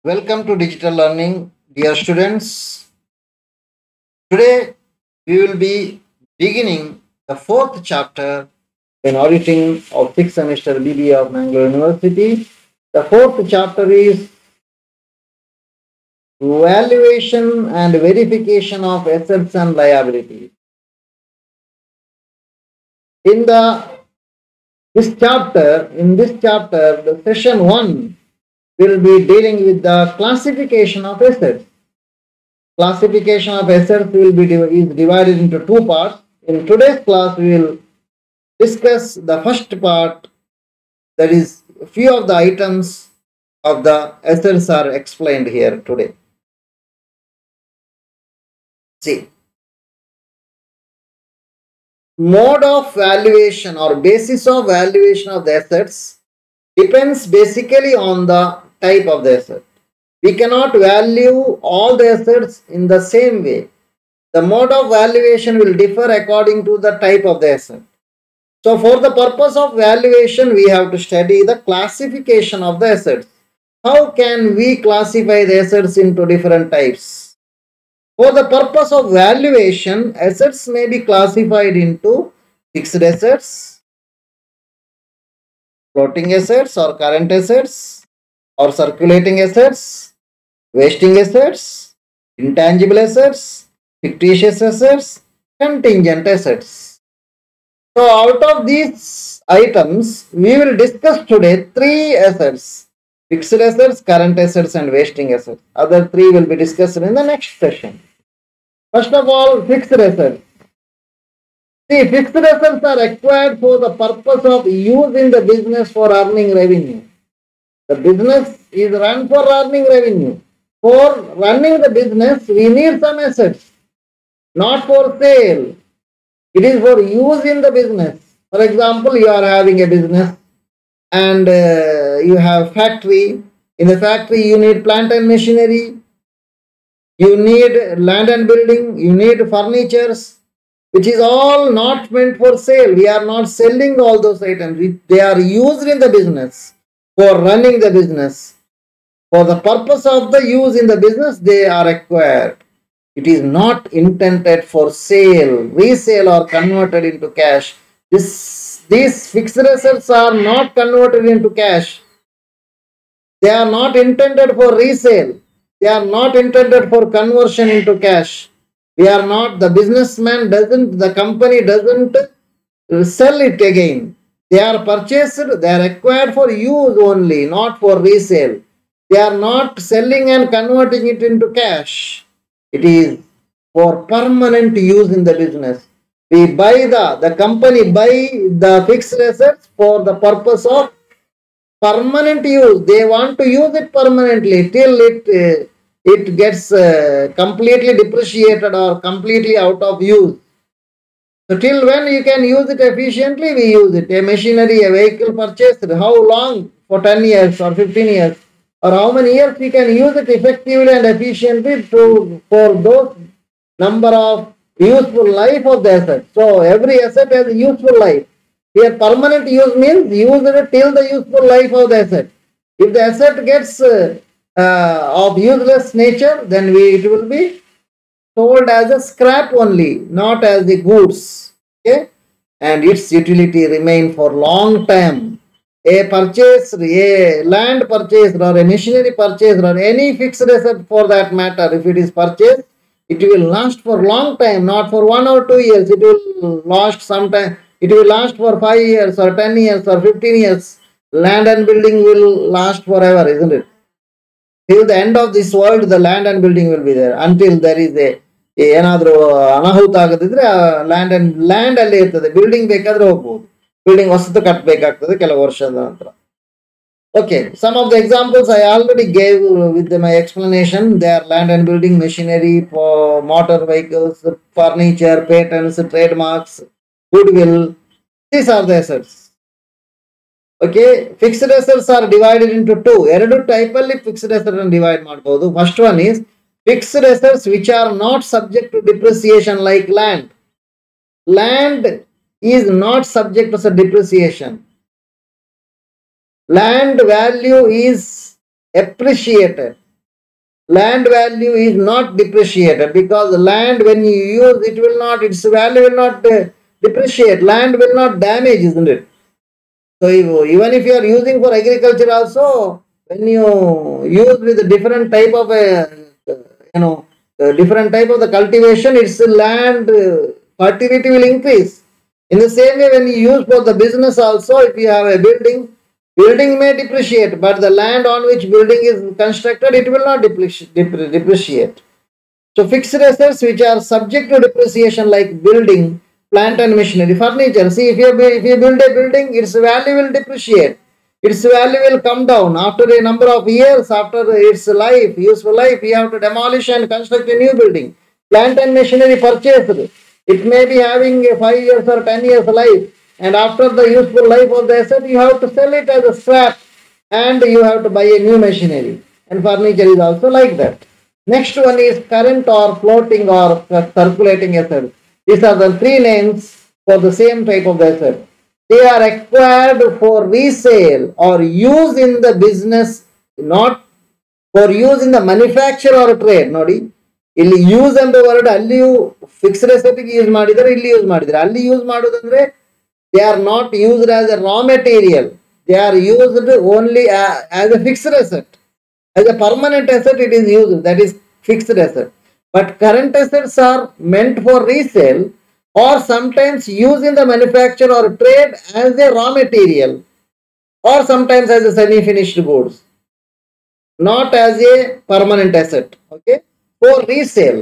Welcome to digital learning, dear students. Today we will be beginning the fourth chapter in auditing of sixth semester BBA of Mangalore University. The fourth chapter is valuation and verification of assets and liabilities. In this chapter, the session 1 will be dealing with the classification of assets. Classification of assets is divided into two parts. In today's class, we will discuss the first part, that is, a few of the items of the assets are explained here today. See, mode of valuation or basis of valuation of the assets depends basically on the type of the asset. We cannot value all the assets in the same way. The mode of valuation will differ according to the type of the asset. So for the purpose of valuation, we have to study the classification of the assets. How can we classify the assets into different types? For the purpose of valuation, assets may be classified into fixed assets, floating assets or current assets, or circulating assets, wasting assets, intangible assets, fictitious assets, contingent assets. So out of these items, we will discuss today three assets: fixed assets, current assets, and wasting assets. Other three will be discussed in the next session. First of all, fixed assets. See, fixed assets are acquired for the purpose of use in the business for earning revenue. The business is run for earning revenue. For running the business, we need some assets, not for sale. It is for use in the business. For example, you are having a business and you have factory. In the factory, you need plant and machinery. You need land and building. You need furnitures, which is all not meant for sale. We are not selling all those items. They are used in the business for running the business. For the purpose of the use in the business, they are acquired. It is not intended for sale, resale, or converted into cash. These fixed assets are not converted into cash. They are not intended for resale. They are not intended for conversion into cash. The company doesn't sell it again. They are purchased, they are acquired for use only, not for resale. They are not selling and converting it into cash. It is for permanent use in the business. The company buy the fixed assets for the purpose of permanent use. They want to use it permanently till it gets completely depreciated or completely out of use. So till when you can use it efficiently, we use it. A machinery, a vehicle purchased, how long? For 10 years or 15 years. Or how many years we can use it effectively and efficiently for those number of useful life of the asset. So every asset has a useful life. Here permanent use means use it till the useful life of the asset. If the asset gets of useless nature, then it will be sold as a scrap only, not as the goods. Okay, and its utility remain for long time. A land purchase or a machinery purchase or any fixed asset for that matter, if it is purchased, it will last for long time, not for 1 or 2 years. It will last sometime. It will last for 5 years or 10 years or 15 years. Land and building will last forever, isn't it? Till the end of this world, the land and building will be there. Until there is ಏನಾದರೂ ಅನಾಹುತ ಆಗದಿದ್ರೆ land ಅಲ್ಲೇ ಇರ್ತದೆ. Building ಬೇಕಾದ್ರೆ ಹೋಗ್ಬೋದು. Building ಹೊಸದು ಕಟ್ಟಬೇಕಾಗ್ತದೆ ಕೆಲವು ವರ್ಷದ ನಂತರ. Okay, some of the examples I already gave with my explanation. They are land and building, machinery, for motor vehicles, furniture, patents, trademarks, goodwill. These are the assets. Okay, fixed assets are divided into two. ಎರಡು type ಅಲ್ಲಿ fixed asset ಅನ್ನು divide ಮಾಡಬಹುದು. First one is fixed assets which are not subject to depreciation, like land. Land is not subject to depreciation. Land value is appreciated. land value is not depreciated, because land, when you use, it will not, its value will not depreciate. Land will not damage, isn't it? So even if you are using for agriculture also, when you use with a different type of different type of the cultivation, its land fertility will increase. In the same way, when you use for the business also, if you have a building, building may depreciate, but the land on which building is constructed, it will not depreciate. So fixed assets which are subject to depreciation, like building, plant and machinery, furniture. See, if you build a building, its value will depreciate. Its value will come down after a number of years, after its life, useful life. You have to demolish and construct a new building. Plant and machinery purchased, it may be having a 5 years or 10 years life, and after the useful life of the asset, you have to sell it as a scrap, and you have to buy a new machinery. And furniture is also like that. Next one is current or floating or circulating assets. These are the three names for the same type of asset. They are acquired for resale or use in the business, not for use in the manufacture or trade. Nodi, ಇಲ್ಲಿ use ಎಂಬ word ಅಲ್ಲಿಯೂ fixed ಅಸೆಟ್ಗೆ use ಮಾಡಿದರೆ, ಇಲ್ಲಿ use ಮಾಡಿದರೆ. ಅಲ್ಲಿ use ಮಾಡೋದಂದ್ರೆ they are not used as A raw material, they are used only as A fixed asset. As a permanent asset, it is used, that is fixed asset. But current assets are meant for resale or sometimes used in the manufacture or trade as a raw material, or sometimes as a semi-finished goods, not as a permanent asset. Okay, for resale,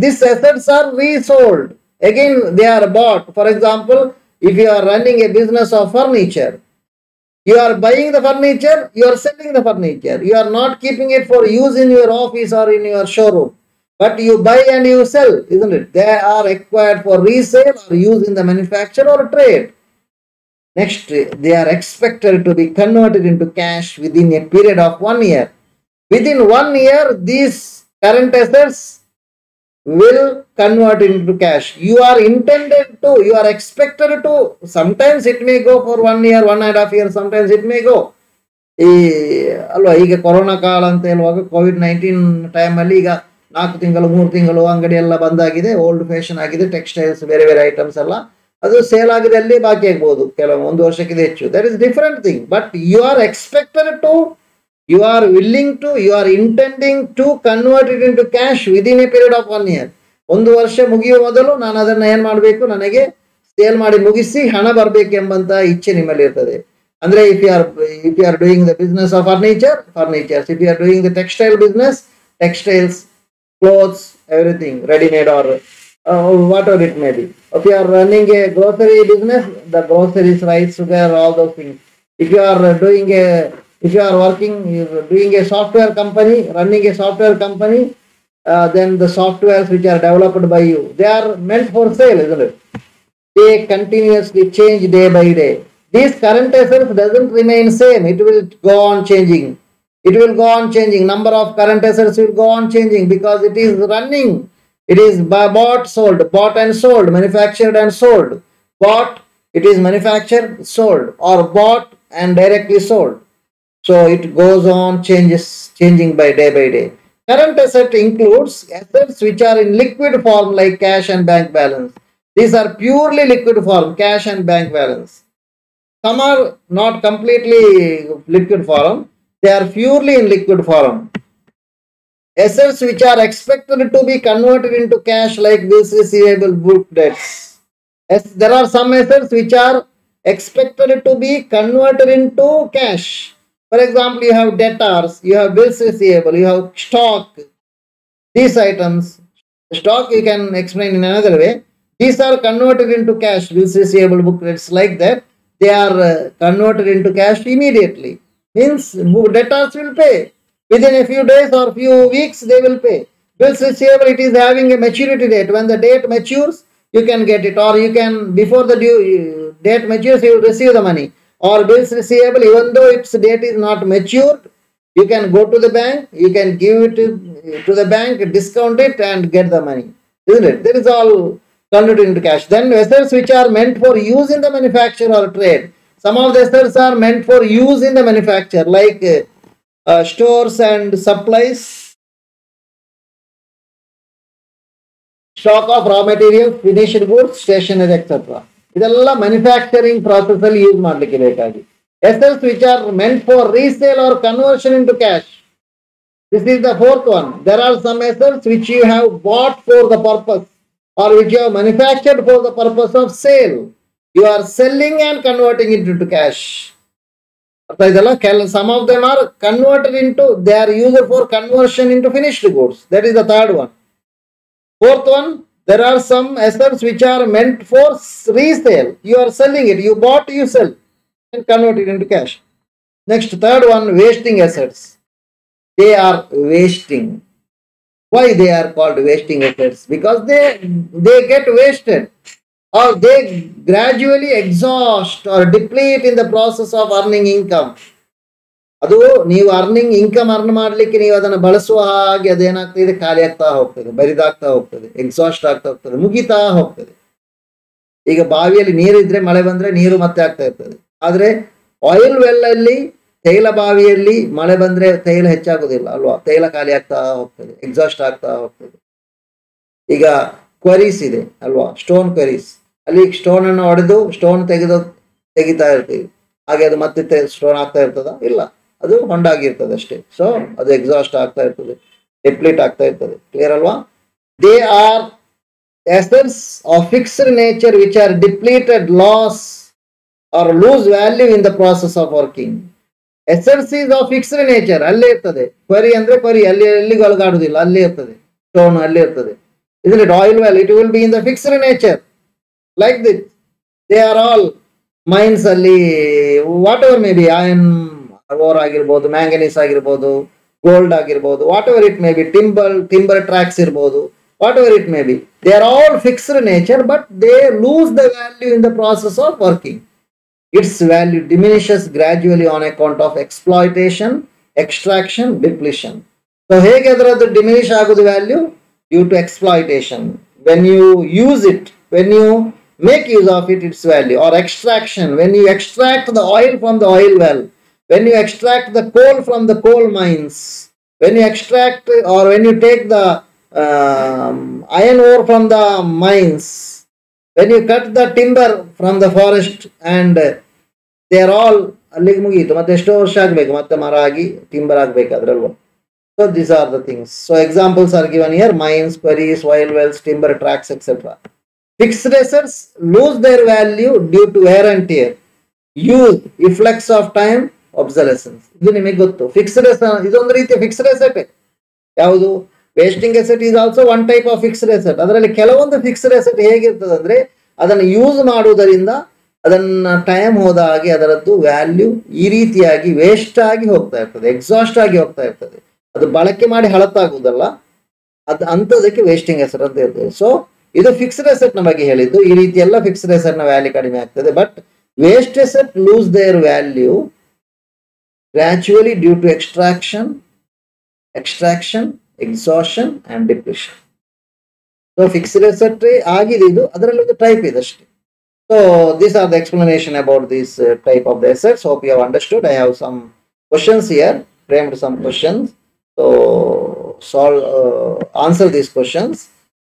these assets are resold. Again, they are bought. For example, if you are running a business of furniture, you are buying the furniture, you are selling the furniture. You are not keeping it for use in your office or in your showroom, but you buy and you sell, isn't it? They are acquired for resale or use in the manufacture or trade. Next, they are expected to be converted into cash within a period of 1 year. Within 1 year, these current assets will convert into cash. You are intended to, you are expected to, sometimes it may go for 1 year, 1.5 years, sometimes it may go. ಅಲ್ವಾ, ಈಗ corona ಕಾಲ ಅಂತ ಹೇಳುವಾಗ COVID-19 ಟೈಮಲ್ಲಿ ಈಗ 4 ತಿಂಗಳು 3 ತಿಂಗಳು ಅಂಗಡಿ ಎಲ್ಲ ಬಂದಾಗಿದೆ, ಓಲ್ಡ್ ಫ್ಯಾಷನ್ ಆಗಿದೆ, ಟೆಕ್ಸ್ಟೈಲ್ಸ್ ಬೇರೆ ಬೇರೆ ಐಟಮ್ಸ್ ಎಲ್ಲ ಅದು ಸೇಲ್ ಆಗಿದೆ, ಅಲ್ಲಿ ಬಾಕಿ ಆಗ್ಬೋದು ಕೆಲವು 1 ವರ್ಷಕ್ಕಿಂತ ಹೆಚ್ಚು. That is different thing. But you are expected to, you are willing to, you are intending to convert it into cash within a period of 1 year. 1 ವರ್ಷ ಮುಗಿಯುವ ಮೊದಲು ನಾನು ಅದನ್ನು ಏನು ಮಾಡಬೇಕು, ನನಗೆ ಸೇಲ್ ಮಾಡಿ ಮುಗಿಸಿ ಹಣ ಬರಬೇಕು ಎಂಬಂತ ಇಚ್ಛೆ ನಿಮ್ಮಲ್ಲಿ ಇರ್ತದೆ. ಅಂದ್ರೆ if you are doing the business of furnitures, if you are doing the textile business, textiles, clothes, everything, ready made or whatever it may be. If you are running a grocery business, the groceries, rice, sugar, all those things. If you are doing if you are working, you are doing a software company, running a software company, then the softwares which are developed by you, they are meant for sale, isn't it? They continuously change day by day. These current assets doesn't remain same. It will go on changing. It will go on changing. Number of current assets will go on changing because it is running. It is bought, sold, bought and sold, manufactured and sold. Bought, it is manufactured, sold, or bought and directly sold. So it goes on changing by day. Current asset includes assets which are in liquid form like cash and bank balance. These are purely liquid form, cash and bank balance. Some are not completely liquid form, they are purely in liquid form. Assets which are expected to be converted into cash like bills receivable, book debts. There are some assets which are expected to be converted into cash. For example, you have debtors, you have bills receivable, you have stock. These items, stock you can explain in another way. These are converted into cash, bills receivable, book debts, like that. They are converted into cash immediately. Means debtors will pay. Within a few days or few weeks, they will pay. Bills receivable, it is having a maturity date. When the date matures, you can get it, or you can, before the date matures, you will receive the money. Or bills receivable, even though its date is not matured, you can go to the bank, you can give it to the bank, discount it and get the money, isn't it? That is all converted into cash. Then assets which are meant for use in the manufacture or trade. Some of the assets are meant for use in the manufacture, like stores and supplies, stock of raw material, finished goods, stationery etcetera. ಇದೆಲ್ಲ manufacturing process ಅಲ್ಲಿ use ಮಾಡ್ಲಿಕ್ಕೆ ಬೇಕಾಗಿ. assets which are meant for resale or conversion into cash. This is the fourth one. There are some assets which you have bought for the purpose or which you have manufactured for the purpose of sale. You are selling and converting it into cash. Some of them are converted into, they are used for conversion into finished goods. That is the third one. Fourth one, there are some assets which are meant for resale. You are selling it. You bought, you sell and convert it into cash. Next, third one, wasting assets. They are wasting. Why they are called wasting assets? Because they get wasted or they gradually exhaust or deplete in the process of earning income. ಅದು ನೀವು earning income earn ಮಾಡ್ಲಿಕ್ಕೆ ನೀವು ಅದನ್ನು ಬಳಸುವ ಹಾಗೆ ಅದೇನಾಗ್ತದೆ, ಖಾಲಿ ಆಗ್ತಾ ಹೋಗ್ತದೆ, ಬರಿದಾಗ್ತಾ ಹೋಗ್ತದೆ, ಎಕ್ಸಾಸ್ಟ್ ಆಗ್ತಾ ಹೋಗ್ತದೆ, ಮುಗಿತಾ ಹೋಗ್ತದೆ. ಈಗ ಬಾವಿಯಲ್ಲಿ ನೀರಿದ್ರೆ ಮಳೆ ಬಂದ್ರೆ ನೀರು ಮತ್ತೆ ಆಗ್ತಾ ಇರ್ತದೆ. ಆದ್ರೆ ಆಯಿಲ್ ವೆಲ್ ಅಲ್ಲಿ, ತೈಲ ಬಾವಿಯಲ್ಲಿ ಮಳೆ ಬಂದ್ರೆ ತೈಲ ಹೆಚ್ಚಾಗುದಿಲ್ಲ ಅಲ್ವಾ, ತೈಲ ಖಾಲಿ ಆಗ್ತಾ ಹೋಗ್ತದೆ, ಎಕ್ಸಾಸ್ಟ್ ಆಗ್ತಾ ಹೋಗ್ತದೆ. ಈಗ ಕ್ವರೀಸ್ ಇದೆ ಅಲ್ವಾ, ಸ್ಟೋನ್ ಕ್ವರೀಸ್, ಅಲ್ಲಿ ಸ್ಟೋನ್ ಅನ್ನು ಹೊಡೆದು ಸ್ಟೋನ್ ತೆಗಿತಾ ಇರ್ತೀವಿ, ಹಾಗೆ ಅದು ಮತ್ತೆ ಸ್ಟೋನ್ ಆಗ್ತಾ ಇರ್ತದ? ಇಲ್ಲ, ಅದು ಹೊಂಡಾಗಿರ್ತದೆ ಅಷ್ಟೇ. ಸೊ ಅದು ಎಕ್ಸಾಸ್ಟ್ ಆಗ್ತಾ ಇರ್ತದೆ, ಡಿಪ್ಲೀಟ್ ಆಗ್ತಾ ಇರ್ತದೆ. ಕ್ಲಿಯರ್ ಅಲ್ವಾ? They are assets of fixed nature which are depleted, loss or lose value in the process of working. Assets is of fixed nature, ಅಲ್ಲೇ ಇರ್ತದೆ. ಕ್ವರಿ ಅಂದ್ರೆ ಕ್ವರಿ, ಅಲ್ಲಿ ಎಲ್ಲಿಗೂ ಅಲಗಾಡುದಿಲ್ಲ, ಅಲ್ಲೇ ಇರ್ತದೆ. ಸ್ಟೋನ್ ಅಲ್ಲೇ ಇರ್ತದೆ. Isn't it? Oil well, it will be in the fixed nature like this. They are all mines ಅಲ್ಲಿ, whatever may be, iron ore ಆಗಿರ್ಬೋದು, ಮ್ಯಾಂಗನೀಸ್ ಆಗಿರ್ಬೋದು, ಗೋಲ್ಡ್ ಆಗಿರ್ಬೋದು, whatever it may be, timber tracks ಇರ್ಬೋದು, whatever it may be, they are all fixed nature, but they lose the value in the process of working. Its value diminishes gradually on account of exploitation, extraction, depletion. So ಹೇಗೆ ಅದರದ್ದು diminish ಆಗೋದು value? due to exploitation. When you use it, when you make use of it, its value. Or extraction, when you extract the oil from the oil well, when you extract the coal from the coal mines, when you extract or when you take the iron ore from the mines, when you cut the timber from the forest, and they are all ಅಲ್ಲಿಗೆ ಮುಗಿಯಿತು, ಮತ್ತೆ ಎಷ್ಟೋ ವರ್ಷ ಆಗಬೇಕು, ಮತ್ತೆ ಮರ ಆಗಿ timber ಆಗಬೇಕಾದ್ರಲ್ವ. So these are the things. So examples are given here: mines, quarries, oil wells, timber tracks, etc. Fixed assets lose their value due to wear and tear, use, efflux of time, obsolescence. ಇದು ನಿಮಗೆ ಗೊತ್ತು. Fixed asset ಇದೊಂದು ರೀತಿಯ fixed asset. ಯಾವುದು? Wasting asset is also one type of fixed asset. ಅದರಲ್ಲಿ ಕೆಲವೊಂದು fixed asset ಹೇಗಿರ್ತದೆ ಅಂದ್ರೆ, ಅದನ್ನು ಯೂಸ್ ಮಾಡುವುದರಿಂದ ಅದನ್ನ ಟೈಮ್ ಹೋದ ಹಾಗೆ ಅದರದ್ದು ವ್ಯಾಲ್ಯೂ ಈ ರೀತಿಯಾಗಿ ವೇಸ್ಟ್ ಆಗಿ ಹೋಗ್ತಾ ಇರ್ತದೆ, ಎಕ್ಸಾಸ್ಟ್ ಆಗಿ ಹೋಗ್ತಾ ಇರ್ತದೆ. ಅದು ಬಳಕೆ ಮಾಡಿ ಹಳತ್ತಾಗುವುದಲ್ಲ, ಅದು ಅಂಥದಕ್ಕೆ ವೇಸ್ಟಿಂಗ್ ಅಸೆಟ್ ಅಂತ ಇರ್ತದೆ. ಸೊ ಇದು ಫಿಕ್ಸ್ಡ್ ಅಸೆಟ್ ನ ಬಗ್ಗೆ ಹೇಳಿದ್ದು. ಈ ರೀತಿ ಎಲ್ಲ ಫಿಕ್ಸ್ಡ್ ಅಸೆಟ್ ನ ವ್ಯಾಲ್ಯೂ ಕಡಿಮೆ ಆಗ್ತದೆ. But waste asset loose there value gradually due to extraction, exhaustion and depletion. So fixed asset agide idu, adaralli ondi type ಇದೆ ಅಷ್ಟೇ. So these are the explanation about this type of the assets. Hope you have understood. I have some questions here, framed some questions. So answer these questions.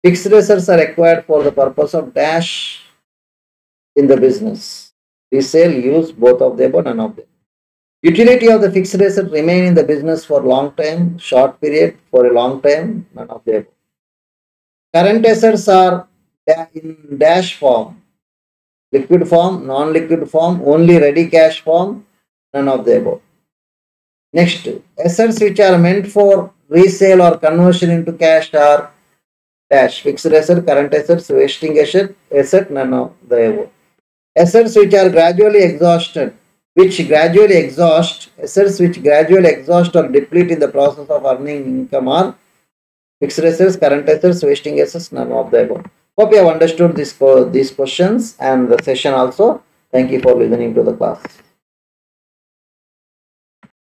Fixed assets are acquired for the purpose of dash in the business. Resale, use, both of them or none of them. Utility of the fixed asset remain in the business for long time, short period, for a long time, none of them. Current assets are in dash form, liquid form, non-liquid form, only ready cash form, none of the above. Next, assets which are meant for resale or conversion into cash are dash, fixed asset, current assets, wasting asset, none of the above. Assets which are gradually exhausted, assets which gradually exhaust or deplete in the process of earning income are fixed assets, current assets, wasting assets, none of the above. Hope you have understood these questions and the session also. Thank you for listening to the class.